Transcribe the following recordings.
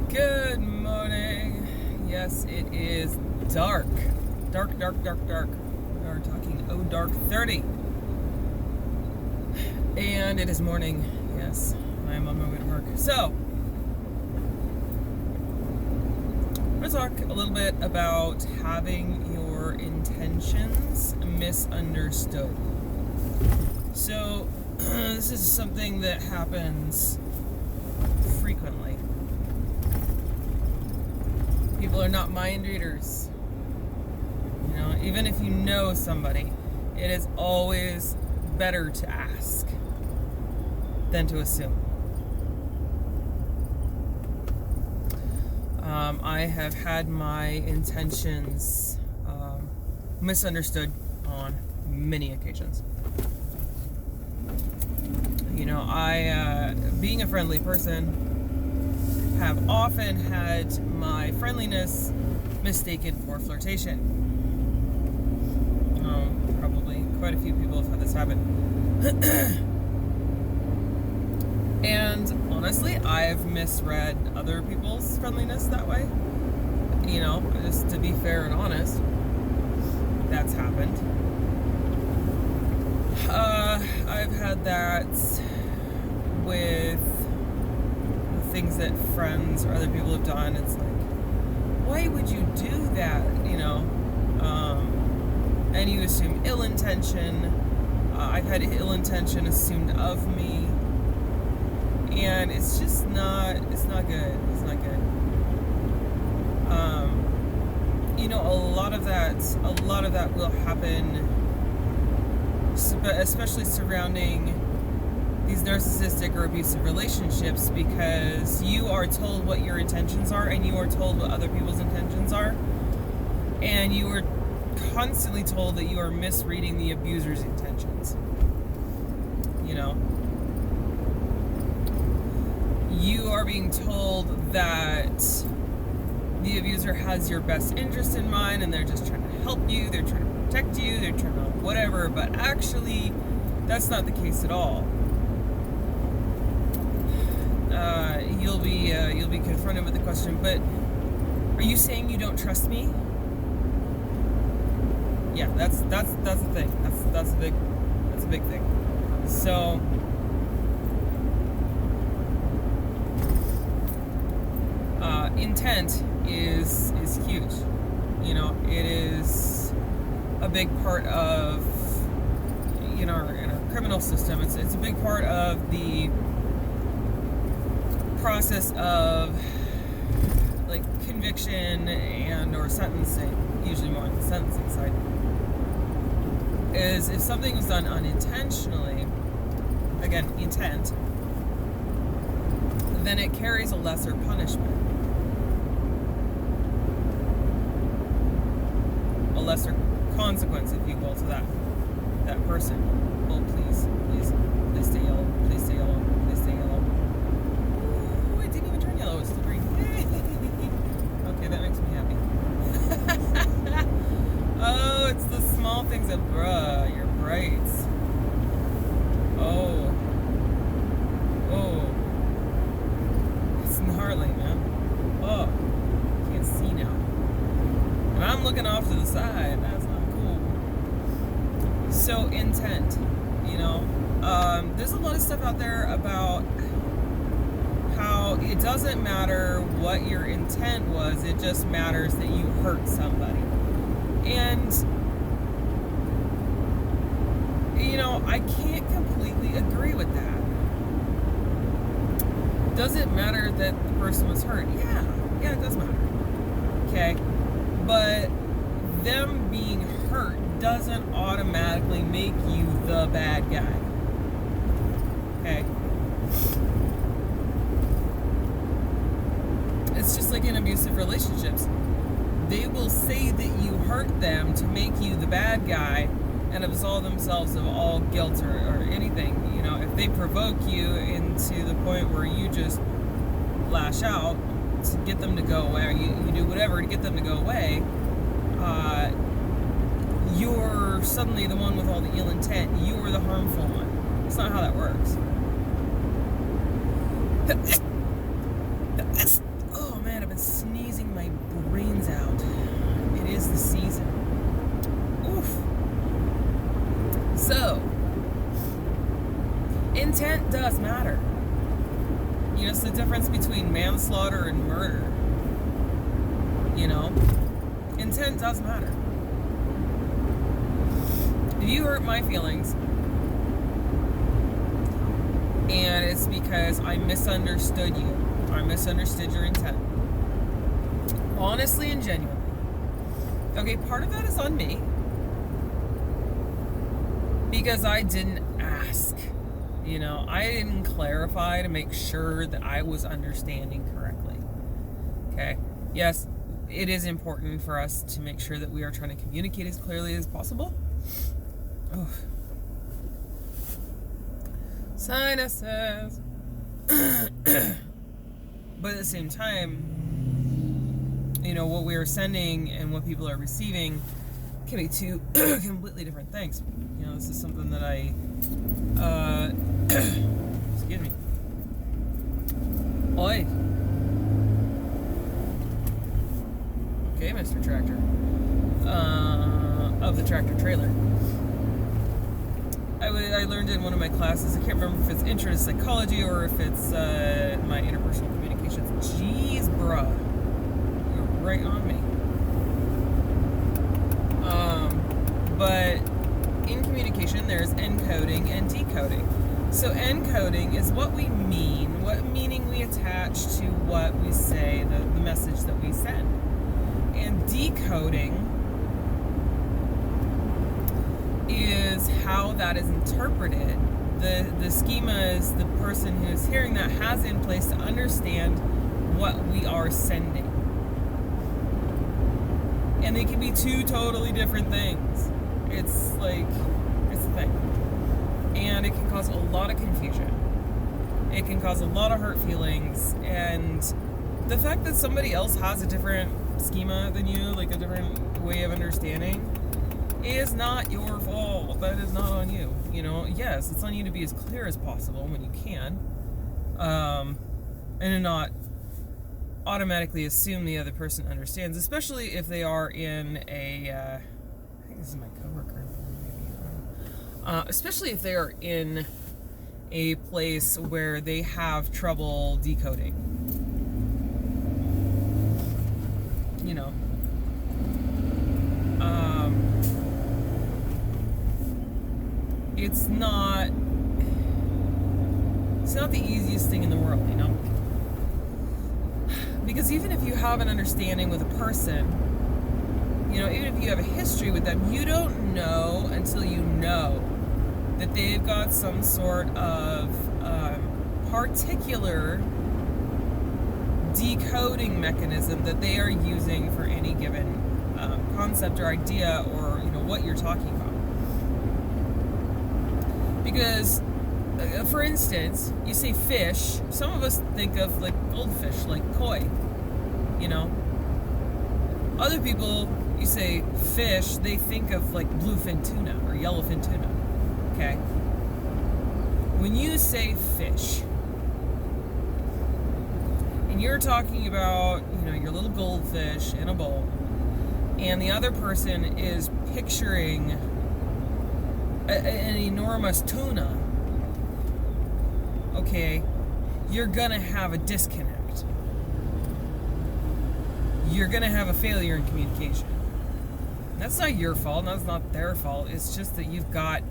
Good morning. Yes, it is dark. Dark. We are talking dark 30. And it is morning. Yes, I am on my way to work. So, I'm going to talk a little bit about having your intentions misunderstood. So, this is something that happens frequently. People are not mind readers. You know, even if you know somebody, it is always better to ask than to assume. I have had my intentions misunderstood on many occasions. You know, I, being a friendly person, have often had my friendliness mistaken for flirtation. Probably quite a few people have had this happen. And honestly, I've misread other people's friendliness that way. You know, just to be fair and honest, that's happened. I've had that with things that friends or other people have done. It's like, why would you do that? You know, and you assume ill intention. I've had ill intention assumed of me, and it's just not. It's not good. It's not good. You know, a lot of that will happen, especially surrounding these narcissistic or abusive relationships, because you are told what your intentions are and you are told what other people's intentions are, and you are constantly told that you are misreading the abuser's intentions. You know, you are being told that the abuser has your best interest in mind and they're just trying to help you, they're trying to protect you, they're trying to whatever, but actually that's not the case at all. You'll be confronted with the question, but are you saying you don't trust me? Yeah, that's the thing. That's a big thing. So intent is huge. You know, it is a big part of in our criminal system. It's a big part of the process of like conviction and or sentencing, usually more on the sentencing side, is if something was done unintentionally, again, intent, then it carries a lesser punishment. A lesser consequence, if you will, to that person. Oh, please stay yellow. Please stay yellow. Please stay yellow. Ooh, it didn't even turn yellow. It's still green. Okay, that makes me happy. Oh, it's the small things that, bruh, you're bright. Oh. It's gnarly, man. Oh, can't see now. And I'm looking off to the side. That's not cool. So, intent, you know. There's a lot of stuff out there about how it doesn't matter what your intent was, it just matters that you hurt somebody. And, you know, I can't completely agree with that. Does it matter that the person was hurt? Yeah, it does matter. Okay? But them being hurt doesn't automatically make you the bad guy. Okay? It's just like in abusive relationships. They will say that you hurt them to make you the bad guy and absolve themselves of all guilt or anything. You know, if they provoke you into the point where you just lash out to get them to go away, or you do whatever to get them to go away, you're suddenly the one with all the ill intent. You're the harmful one. That's not how that works. Oh and sneezing my brains out. It is the season. Oof. So, intent does matter. You know, it's the difference between manslaughter and murder. You know, intent does matter. If you hurt my feelings, and it's because I misunderstood you, I misunderstood your intent, honestly and genuinely, okay, part of that is on me, because I didn't ask. You know, I didn't clarify to make sure that I was understanding correctly. Okay? Yes, it is important for us to make sure that we are trying to communicate as clearly as possible. Oh. Sinuses. But at the same time, you know, what we are sending and what people are receiving can be two completely different things. You know, this is something that I excuse me. Oi. Okay, Mr. Tractor. Of the tractor trailer. I learned in one of my classes, I can't remember if it's intro to psychology or if it's my interpersonal communications. Jeez, bruh. You're right on me. But in communication, there's encoding and decoding. So encoding is what we mean, what meaning we attach to what we say, the message that we send. And decoding is how that is interpreted. The schema is the person who is hearing that has in place to understand what we are sending. And they can be two totally different things. It's like, it's a thing. And it can cause a lot of confusion. It can cause a lot of hurt feelings. And the fact that somebody else has a different schema than you, like a different way of understanding, is not your fault. That is not on you. You know, yes, it's on you to be as clear as possible when you can. And to not automatically assume the other person understands, especially if they are in a, I think this is my coworker, maybe, especially if they are in a place where they have trouble decoding. You know, it's not the easiest thing in the world, you know? Because even if you have an understanding with a person, you know, even if you have a history with them, you don't know until you know that they've got some sort of particular decoding mechanism that they are using for any given concept or idea, or, you know, what you're talking about. Because, for instance, you say fish, some of us think of like goldfish, like koi, you know. Other people, you say fish, they think of like bluefin tuna or yellowfin tuna, okay? When you say fish, and you're talking about, you know, your little goldfish in a bowl, and the other person is picturing an enormous tuna, okay, you're gonna have a disconnect. You're gonna have a failure in communication. That's not your fault, that's not their fault. It's just that you've got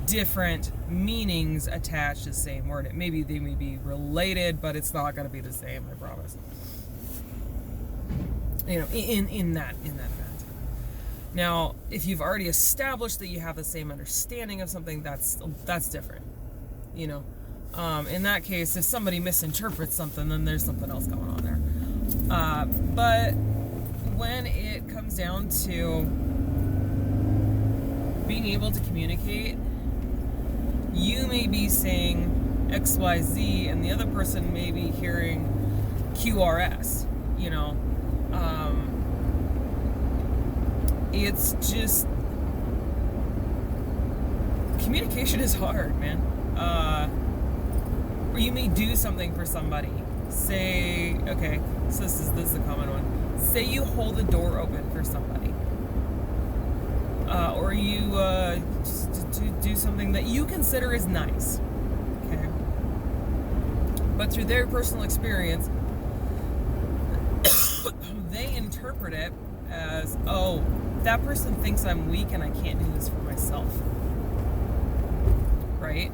different meanings attached to the same word. Maybe they may be related, but it's not gonna be the same, I promise. You know, in that event. Now, if you've already established that you have the same understanding of something, that's different. You know, in that case, if somebody misinterprets something, then there's something else going on there. But when it comes down to being able to communicate, you may be saying XYZ, and the other person may be hearing QRS. You know. It's just, communication is hard, man. Or you may do something for somebody. Say, okay, so this is the common one. Say you hold the door open for somebody. Or you just do something that you consider is nice. Okay? But through their personal experience, they interpret it as, oh, that person thinks I'm weak and I can't do this for myself. Right?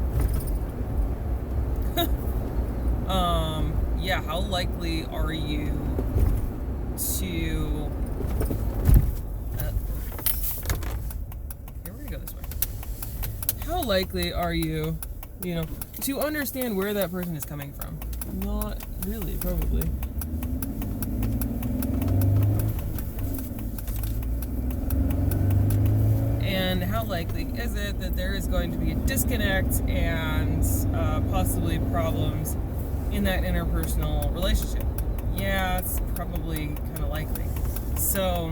Yeah, how likely are you to... here, we're gonna go this way. How likely are you, to understand where that person is coming from? Not really, probably. And how likely is it that there is going to be a disconnect and possibly problems in that interpersonal relationship? Yeah, it's probably kind of likely. So,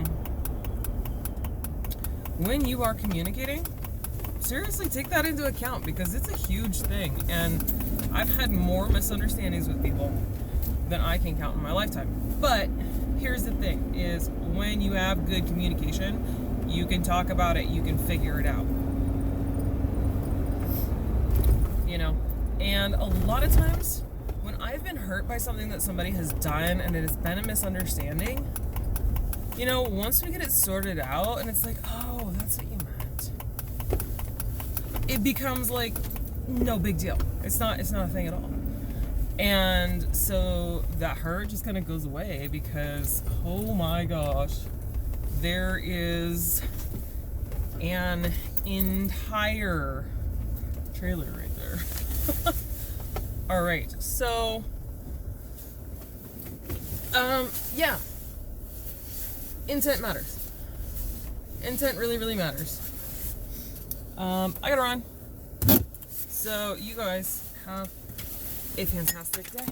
when you are communicating, seriously take that into account, because it's a huge thing. And I've had more misunderstandings with people than I can count in my lifetime. But here's the thing, is when you have good communication, you can talk about it, you can figure it out. And a lot of times, when I've been hurt by something that somebody has done and it has been a misunderstanding, once we get it sorted out and it's like, oh, that's what you meant, it becomes like no big deal. It's not a thing at all. And so that hurt just kind of goes away, because, oh my gosh, there is an entire trailer right there. All right, so yeah, intent matters. Intent really, really matters. I gotta run. So you guys have a fantastic day.